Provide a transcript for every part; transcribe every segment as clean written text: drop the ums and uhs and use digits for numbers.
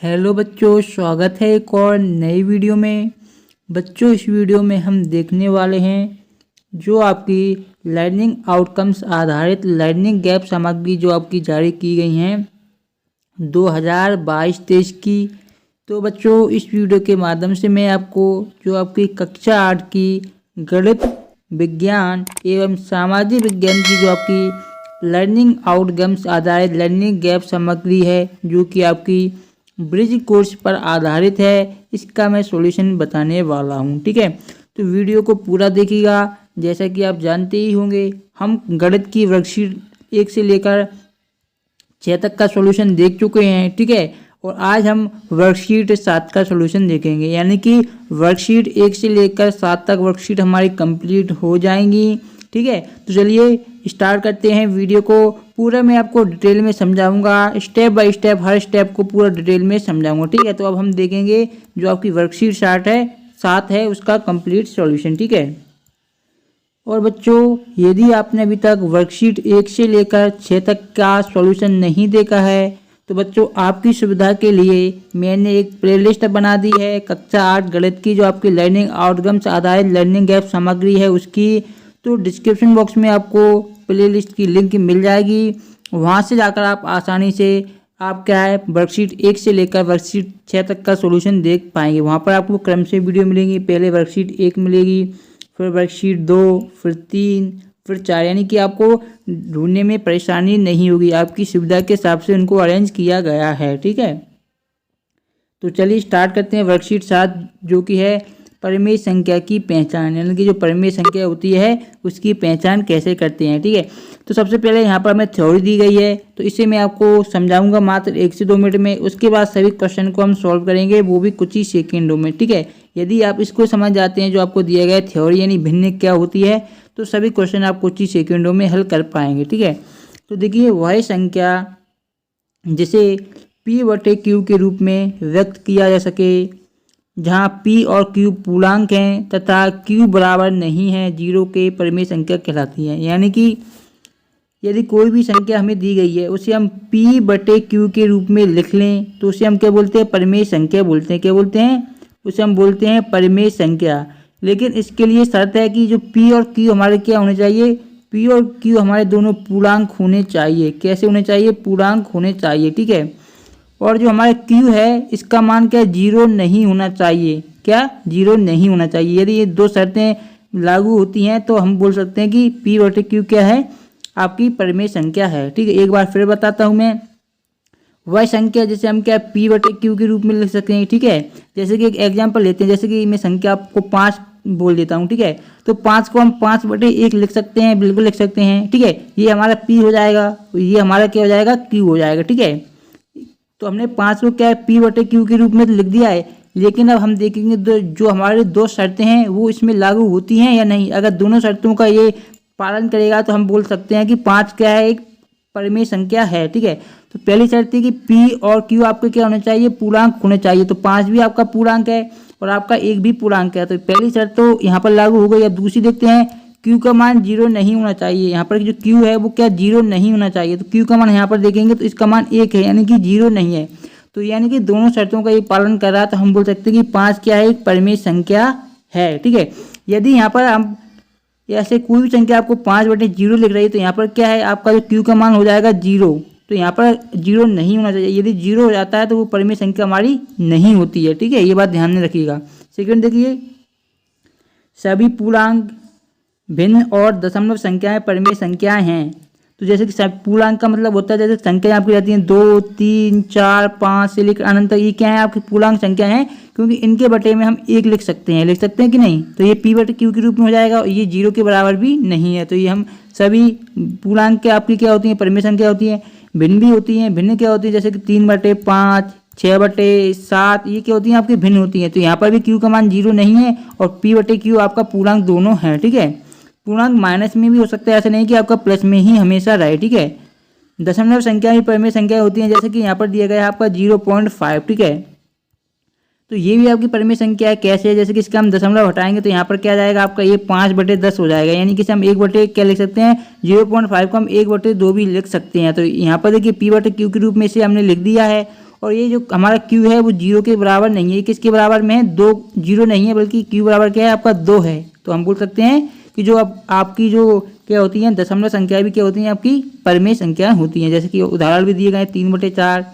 Hello बच्चों, स्वागत है एक और नई वीडियो में। बच्चों, इस वीडियो में हम देखने वाले हैं जो आपकी लर्निंग आउटकम्स आधारित लर्निंग गैप सामग्री जो आपकी जारी की गई हैं 2022-23 की। तो बच्चों, इस वीडियो के माध्यम से मैं आपको जो आपकी कक्षा 8 की गणित, विज्ञान एवं सामाजिक विज्ञान की जो आपकी लर्निंग आउटकम्स आधारित लर्निंग गैप सामग्री है जो कि आपकी ब्रिज कोर्स पर आधारित है, इसका मैं सॉल्यूशन बताने वाला हूं। ठीक है, तो वीडियो को पूरा देखिएगा। जैसा कि आप जानते ही होंगे, हम गणित की वर्कशीट 1 से लेकर 6 तक का सॉल्यूशन देख चुके हैं। ठीक है, और आज हम वर्कशीट 7 का सॉल्यूशन देखेंगे, यानी कि वर्कशीट 1 से लेकर 7 तक वर्कशीट हमारी कंप्लीट हो जाएंगी। ठीक है, तो चलिए स्टार्ट करते हैं वीडियो को। पूरा मैं आपको डिटेल में समझाऊंगा, step by step her step को पूरा डिटेल में समझाऊंगा। ठीक है, तो अब हम देखेंगे जो आपकी वर्कशीट 7 है उसका कंप्लीट सॉल्यूशन। ठीक है, और बच्चों, यदि आपने अभी तक वर्कशीट 1 से लेकर 6 तक का सॉल्यूशन नहीं देखा है तो बच्चों, आपकी सुविधा के लिए मैंने एक प्लेलिस्ट बना दी है कक्षा 8 गणित की जो आपकी लर्निंग आउटकम्स आधारित लर्निंग गैप सामग्री है उसकी। तो डिस्क्रिप्शन बॉक्स में आपको प्लेलिस्ट की लिंक मिल जाएगी, वहां से जाकर आप आसानी से आप क्या है वर्कशीट 1 से लेकर वर्कशीट 6 तक का सॉल्यूशन देख पाएंगे। वहां पर आपको क्रम से वीडियो मिलेंगी। पहले वर्कशीट 1 मिलेगी, फिर वर्कशीट 2, फिर 3, फिर 4, यानी कि आपको ढूंढने में परेशानी नहीं होगी। आपकी सुविधा के हिसाब से उनको अरेंज किया गया है। ठीक है, तो चलिए स्टार्ट करते हैं। वर्कशीट 7 जो कि है परिमेय संख्या की पहचान, यानी कि जो परिमेय संख्या होती है उसकी पहचान कैसे करते हैं। ठीक है, तो सबसे पहले यहाँ पर हमें थ्योरी दी गई है, तो इसे मैं आपको समझाऊंगा मात्र 1 से 2 मिनट में। उसके बाद सभी क्वेश्चन को हम सॉल्व करेंगे, वो भी कुछ ही सेकेंडों में। ठीक है, यदि आप इसको समझ जाते हैं जो आपको दिया गया थ्योरी यानी भिन्न क्या होती है, तो सभी क्वेश्चन आप कुछ ही सेकेंडों में हल कर पाएंगे। ठीक है, तो देखिए, वह संख्या जिसे P/Q के रूप में व्यक्त किया जा सके जहाँ P और Q पूर्णांक हैं तथा Q बराबर नहीं है 0 के परिमेय संख्या कहलाती है। यानी कि यदि कोई भी संख्या हमें दी गई है उसे हम P/Q के रूप में लिख लें तो उसे हम क्या बोलते हैं, परिमेय संख्या बोलते हैं। क्या बोलते हैं, उसे हम बोलते हैं परिमेय संख्या। लेकिन इसके लिए शर्त है कि जो P और Q हमारे क्या होने चाहिए, P और Q हमारे दोनों पूर्णांक होने चाहिए। कैसे होने चाहिए, पूर्णांक होने चाहिए। ठीक है, और जो हमारे Q है इसका मान क्या, 0 नहीं होना चाहिए। क्या, 0 नहीं होना चाहिए। यदि ये दो शर्तें लागू होती हैं तो हम बोल सकते हैं कि P/Q क्या है, आपकी परिमेय संख्या है। ठीक है, एक बार फिर बताता हूँ मैं। वह संख्या जैसे हम क्या P/Q के रूप में लिख सकते हैं। ठीक है, जैसे कि एक एग्जाम्पल लेते हैं, जैसे कि मैं संख्या आपको 5 बोल देता हूँ। ठीक है, तो 5 को हम 5/1 लिख सकते हैं, बिल्कुल लिख सकते हैं। ठीक है, ये हमारा P हो जाएगा, ये हमारा क्या हो जाएगा, Q हो जाएगा। ठीक है, तो हमने 5 को क्या है P/Q के रूप में तो लिख दिया है। लेकिन अब हम देखेंगे जो हमारे दो शर्तें हैं वो इसमें लागू होती हैं या नहीं। अगर दोनों शर्तों का ये पालन करेगा तो हम बोल सकते हैं कि 5 क्या है, एक परिमेय संख्या है। ठीक है, तो पहली शर्त है कि P और Q आपके क्या होने चाहिए, पूर्णांक होने चाहिए। तो 5 भी आपका पूर्णांक है और आपका 1 भी पूर्णांक है, तो पहली शर्त तो यहाँ पर लागू हो गई। अब दूसरी देखते हैं, Q का मान 0 नहीं होना चाहिए। यहाँ पर जो Q है वो क्या 0 नहीं होना चाहिए। तो Q का मान यहाँ पर देखेंगे तो इसका मान 1 है, यानी कि 0 नहीं है। तो यानी कि दोनों शर्तों का ये पालन कर रहा है, तो हम बोल सकते हैं कि 5 क्या है, एक परिमेय संख्या है। ठीक है, यदि यहाँ पर हम ऐसे कोई भी संख्या आपको 5/0 लिख रही है तो यहाँ पर क्या है, आपका जो Q का मान हो जाएगा 0। तो यहाँ पर 0 नहीं होना चाहिए। यदि 0 हो जाता है तो वो परिमेय संख्या हमारी नहीं होती है। ठीक है, ये बात ध्यान में रखिएगा। सेकंड देखिए, सभी पूर्णांक भिन्न और दशमलव संख्याएं परिमेय संख्याएं हैं। तो जैसे कि पूर्णांक का मतलब होता है जैसे संख्याएं आपकी रहती हैं 2, 3, 4, 5 से लेकर अनंत तक, ये क्या है, आपकी पूर्णांक संख्या है, क्योंकि इनके बटे में हम 1 लिख सकते हैं कि नहीं। तो ये P/Q के रूप में हो जाएगा और ये 0 के बराबर भी नहीं है। तो ये हम सभी पूर्णांक के आपकी क्या होती हैं, परिमेय संख्या होती है। भिन्न भी होती हैं, भिन्न क्या होती है, जैसे कि 3/5, 6/7, ये क्या होती हैं, आपकी भिन्न होती हैं। तो यहाँ पर भी Q का मान 0 नहीं है और P/Q आपका पूर्णांक दोनों है। ठीक है, पूर्णांक माइनस में भी हो सकता है, ऐसा नहीं कि आपका प्लस में ही हमेशा रहे। ठीक है, दशमलव संख्या भी परिमेय संख्या होती है, जैसे कि यहाँ पर दिया गया है आपका 0.5। ठीक है, तो ये भी आपकी परिमेय संख्या है। कैसे है, जैसे कि इसका हम दशमलव हटाएंगे तो यहाँ पर क्या जाएगा, आपका ये 5/10 हो जाएगा। यानी कि इसे हम 1 क्या लिख सकते हैं, 0.5 को हम 1/2 भी लिख सकते हैं। तो यहाँ पर देखिए P/Q के रूप में इसे हमने लिख दिया है और ये जो हमारा क्यू है वो 0 के बराबर नहीं है। ये किसके बराबर में है? 2 0 नहीं है, बल्कि क्यू बराबर क्या है आपका 2 है। तो हम बोल सकते हैं कि जो अब आपकी जो क्या होती हैं दशमलव संख्या भी क्या होती हैं आपकी परिमेय संख्या होती हैं। जैसे कि उदाहरण भी दिए गए 3/4,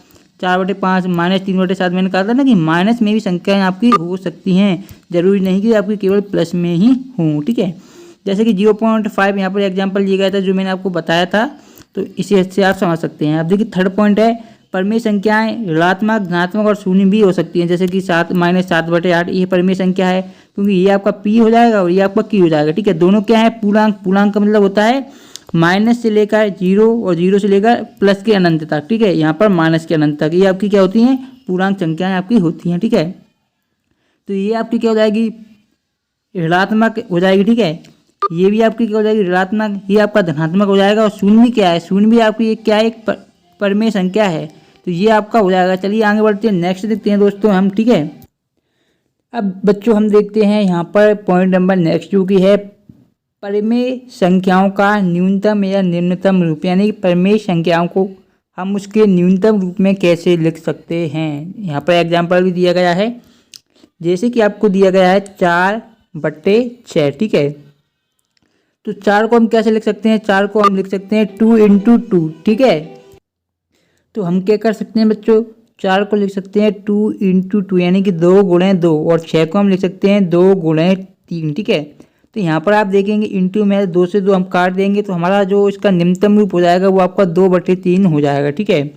4/5, -3/7। मैंने कहा था ना कि माइनस में भी संख्याएं आपकी हो सकती हैं, जरूरी नहीं कि आपकी केवल प्लस में ही हों। ठीक है, जैसे कि 0.5 यहाँ पर एग्जाम्पल दिया गया था जो मैंने आपको बताया था, तो इसी से आप समझ सकते हैं। अब देखिए थर्ड पॉइंट है परिमेय संख्याएं ऋणात्मक, धनात्मक और शून्य भी हो सकती हैं। जैसे कि 7-7/8 ये परिमेय संख्या है, क्योंकि ये आपका पी हो जाएगा और ये आपका क्यू हो जाएगा। ठीक है, दोनों क्या है? पूर्णांक। पूर्णांक का मतलब होता है माइनस से लेकर 0 और 0 से लेकर प्लस के अनंत तक। ठीक है, यहाँ पर माइनस के अनंत तक ये आपकी क्या होती हैं? पूर्णांक संख्याएं आपकी होती हैं। ठीक है, तो ये आपकी क्या हो जाएगी? ऋणात्मक हो जाएगी। ठीक है, ये भी आपकी क्या हो जाएगी? ऋणात्मक। ये आपका धनात्मक हो जाएगा। और शून्य क्या है? शून्य भी आपकी एक क्या है? एक परिमेय संख्या है, तो ये आपका हो जाएगा। चलिए आगे बढ़ते हैं, नेक्स्ट देखते हैं दोस्तों हम। ठीक है, अब बच्चों हम देखते हैं यहाँ पर पॉइंट नंबर नेक्स्ट जो कि है परिमेय संख्याओं का न्यूनतम या निम्नतम रूप, यानी कि परिमेय संख्याओं को हम उसके न्यूनतम रूप में कैसे लिख सकते हैं। यहाँ पर एग्जाम्पल भी दिया गया है, जैसे कि आपको दिया गया है 4/6। ठीक है, तो 4 को हम कैसे लिख सकते हैं? 4 को हम लिख सकते हैं 2 × 2। ठीक है, तो हम क्या कर सकते हैं बच्चों? 4 को लिख सकते हैं 2 × 2, यानी कि 2 × 2। और 6 को हम लिख सकते हैं 2 × 3। ठीक है, तो यहाँ पर आप देखेंगे इंटू में 2 से 2 हम काट देंगे, तो हमारा जो इसका निम्नतम रूप हो जाएगा वो आपका 2/3 हो जाएगा। ठीक है,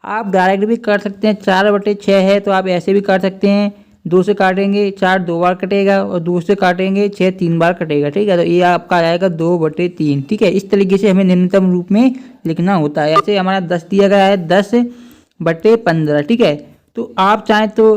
आप डायरेक्ट भी काट सकते हैं। 4/6 है तो आप ऐसे भी काट सकते हैं, 2 से काटेंगे 4 2 बार कटेगा, और 2 से काटेंगे 6 3 बार कटेगा। ठीक है, तो ये आपका आ जाएगा 2/3। ठीक है, इस तरीके से हमें निम्नतम रूप में लिखना होता है। ऐसे हमारा 10 दिया गया है, 10/15। ठीक है, तो आप चाहें तो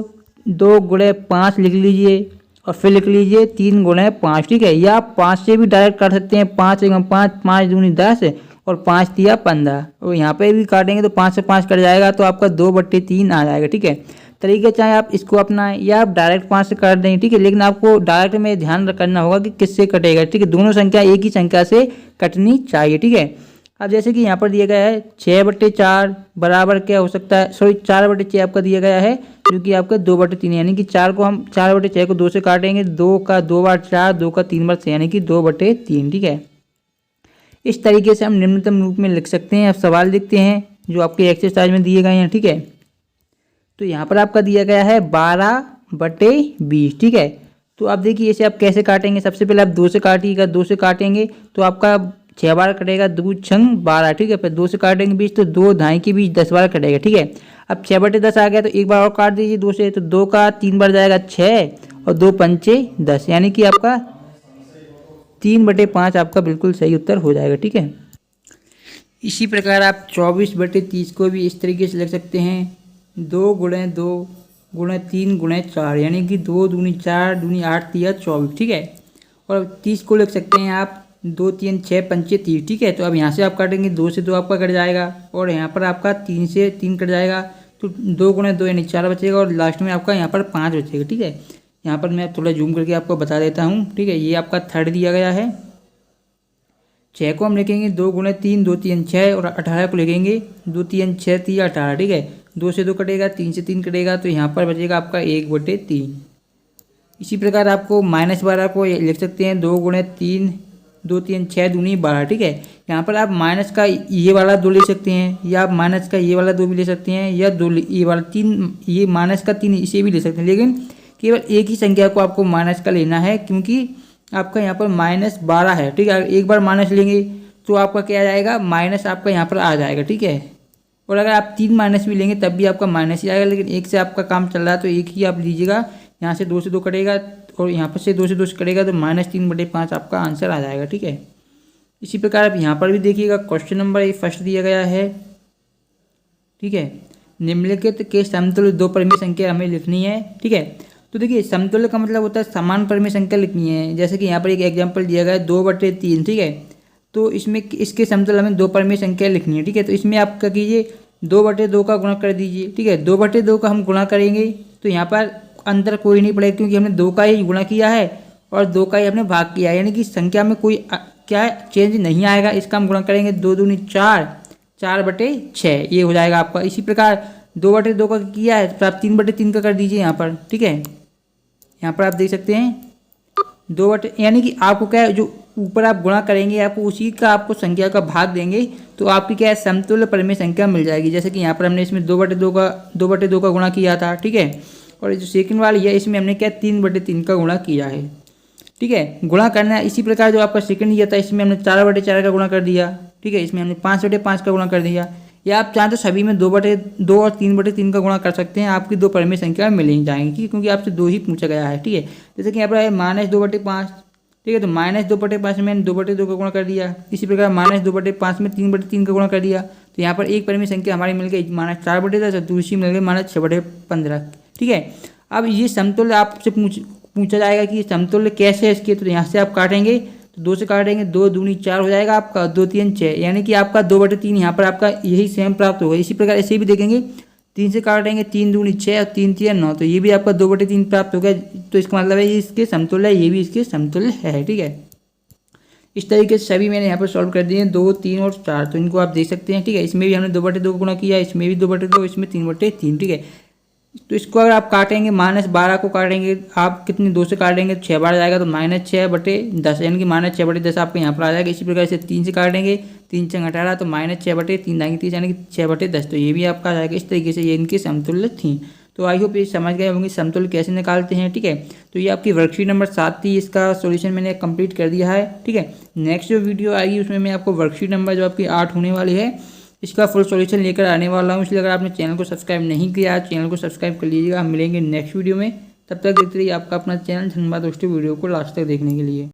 2 × 5 लिख लीजिए और फिर लिख लीजिए 3 × 5। ठीक है, या आप 5 से भी डायरेक्ट काट सकते हैं। 5 × 5, 5 दूनी 10 और 5 दिया 15, और यहाँ पे भी काटेंगे तो 5 से 5 कट जाएगा, तो आपका 2/3 आ जाएगा। ठीक है, तरीके चाहे आप इसको अपनाएं या आप डायरेक्ट 5 से काट दें। ठीक है, लेकिन आपको डायरेक्ट में ध्यान करना होगा कि किससे कटेगा। ठीक है, दोनों संख्या एक ही संख्या से कटनी चाहिए। ठीक है, अब जैसे कि यहाँ पर दिया गया है 6/4 बराबर क्या हो सकता है? सॉरी, 4/6 आपका दिया गया है, जो कि आपका 2/3, यानी कि 4 को हम 4/6 को 2 से काटेंगे, 2 का 2 बार 4, 2 का 3 बार 6, यानी कि 2/3। ठीक है, इस तरीके से हम निम्नतम रूप में लिख सकते हैं। अब सवाल देखते हैं जो आपके एक्सरसाइज में दिए गए हैं। ठीक है, तो यहाँ पर आपका दिया गया है 12/20। ठीक है, तो अब देखिए इसे आप कैसे काटेंगे। सबसे पहले आप 2 से काटिएगा, 2 से काटेंगे तो आपका 6 बार कटेगा, 2 छंग 12। ठीक है, फिर 2 से काटेंगे 20 तो 2 ढाई के बीच 10 बार कटेगा। ठीक है, अब 6/10 आ गया तो एक बार और काट दीजिए 2 से, तो 2 का 3 बार जाएगा 6 और 2 पंचे 10, यानी कि आपका 3/5 आपका बिल्कुल सही उत्तर हो जाएगा। ठीक है, इसी प्रकार आप 24/30 को भी इस तरीके से लिख सकते हैं, 2 × 2 × 3 × 4, यानी कि 2 दूनी 4 दूनी 8 3 24। ठीक है, और 30 को लिख सकते हैं आप 2 3 6 पंचे 30। ठीक है, तो अब यहाँ से आप काटेंगे 2 से 2 आपका कट जाएगा, और यहाँ पर आपका 3 से 3 कट जाएगा, तो 2 × 2 यानी 4 बचेगा, और लास्ट में आपका यहाँ पर 5 बचेगा। ठीक है, यहाँ पर मैं थोड़ा जूम करके आपको बता देता हूँ। ठीक है, ये आपका थर्ड दिया गया है। 6 को हम लिखेंगे 2 × 3 2 3 6, और 18 को लिखेंगे 2 3 6 3 18। ठीक है, 2 से 2 कटेगा, 3 से 3 कटेगा, तो यहाँ पर बचेगा आपका 1/3। इसी प्रकार आपको -12 को लिख सकते हैं 2 × 3 2 3 6 दूनी 12। ठीक है, यहाँ पर आप माइनस का ये वाला 2 ले सकते हैं, या आप माइनस का ये वाला 2 भी ले सकते हैं, या 2 ये वाला 3, ये माइनस का 3 इसे भी ले सकते हैं, लेकिन केवल एक ही संख्या को आपको माइनस का लेना है, क्योंकि आपका यहाँ पर -12 है। ठीक है, एक बार माइनस लेंगे तो आपका क्या आ जाएगा? माइनस आपका यहाँ पर आ जाएगा। ठीक है, और अगर आप 3 माइनस भी लेंगे तब भी आपका माइनस ही आएगा, लेकिन एक से आपका काम चल रहा है तो एक ही आप लीजिएगा। यहाँ से 2 से 2 कटेगा, और यहाँ पर से 2 से 2 से कटेगा, तो -3/5 आपका आंसर आ जाएगा। ठीक है, इसी प्रकार आप यहाँ पर भी देखिएगा, क्वेश्चन नंबर फर्स्ट दिया गया है। ठीक है, निम्नलिखित के समतुल्य 2 परिमेय संख्या हमें लिखनी है। ठीक है, तो देखिए समतुल्य का मतलब होता है समान परिमेय संख्या लिखनी है। जैसे कि यहाँ पर एक एग्जांपल दिया गया है 2/3। ठीक है, तो इसमें इसके समतुल्य हमें 2 परिमेय संख्या लिखनी है। ठीक है, तो इसमें आप क्या कीजिए, 2/2 का गुणा कर दीजिए। ठीक है, 2/2 का हम गुणा करेंगे तो यहाँ पर अंतर कोई नहीं पड़ेगा, क्योंकि हमने 2 का ही गुणा किया है और 2 का ही हमने भाग किया है, यानी कि संख्या में कोई क्या चेंज नहीं आएगा। इसका हम गुणा करेंगे 2 दूनी 4 4/6, ये हो जाएगा आपका। इसी प्रकार 2/2 का किया है तो आप 3/3 का कर दीजिए यहाँ पर। ठीक है, यहाँ पर आप देख सकते हैं 2/, यानी कि आपको क्या है, जो ऊपर आप गुणा करेंगे आपको उसी का आपको संख्या का भाग देंगे तो आपकी क्या है समतुल्य परिमेय संख्या मिल जाएगी। जैसे कि यहाँ पर हमने इसमें 2/2 का गुणा किया था। ठीक है, और जो सेकंड वाली है इसमें हमने क्या 3/3 का गुणा किया है। ठीक है, गुणा करना है। इसी प्रकार जो आपका सेकंड दिया था इसमें हमने 4/4 का गुणा कर दिया। ठीक है, इसमें हमने 5/5 का गुणा कर दिया। या आप चाहें तो सभी में 2/2 और 3/3 का गुणा कर सकते हैं, आपकी दो परिमेय संख्या मिल ही जाएंगी क्योंकि आपसे दो ही पूछा गया है। ठीक है, जैसे कि यहाँ पर है -2/5। ठीक है, तो -2/5 में 2/2 का गुणा कर दिया। इसी प्रकार -2/5 में 3/3 का गुणा कर दिया। तो यहाँ पर एक परिमेय संख्या हमारी मिल गई -4/10, दूसरी मिल गई -6/15। ठीक है, अब ये समतुल्य आपसे पूछा जाएगा कि समतुल्य कैसे है इसके, तो यहाँ से आप काटेंगे तो 2 से काटेंगे, 2 दूनी 4 हो जाएगा आपका, 2 3 6, यानी कि आपका 2/3 यहाँ पर आपका यही सेम प्राप्त होगा। इसी प्रकार ऐसे भी देखेंगे 3 से काटेंगे, 3 दूनी 6 और 3 3 9, तो ये भी आपका 2/3 प्राप्त हो गया। तो इसका मतलब है ये इसके समतुल्य है, ये भी इसके समतुल्य है। ठीक है, इस तरीके से सभी मैंने यहाँ पर सॉल्व कर दिए हैं 2 3 और 4, तो इनको आप देख सकते हैं। ठीक है, इसमें भी हमने 2/2 गुणा किया, इसमें भी 2/2, इसमें 3/3। ठीक है, तो इसको अगर आप काटेंगे -12 को काटेंगे आप कितने 2 से काटेंगे 6 बार जाएगा तो -6/10, यानी कि -6/10 आपको यहाँ पर आ जाएगा। इसी प्रकार से 3 से काटेंगे, 3 6 18, तो -6/3 दाएंगे 30, यानी कि 6/10, तो ये भी आपका आ जाएगा। इस तरीके से ये इनकी समतुल्य थी। तो आई होप ये समझ गए होंगे समतुल्य कैसे निकालते हैं। ठीक है, तो ये आपकी वर्कशीट नंबर 7 थी, इसका सॉल्यूशन मैंने कंप्लीट कर दिया है। ठीक है, नेक्स्ट जो वीडियो आएगी उसमें मैं आपको वर्कशीट नंबर जो आपकी 8 होने वाली है इसका फुल सॉल्यूशन लेकर आने वाला हूँ। इसलिए अगर आपने चैनल को सब्सक्राइब नहीं किया चैनल को सब्सक्राइब कर लीजिएगा। हम मिलेंगे नेक्स्ट वीडियो में, तब तक देखते रहिए आपका अपना चैनल। धन्यवाद दोस्तों वीडियो को लास्ट तक देखने के लिए।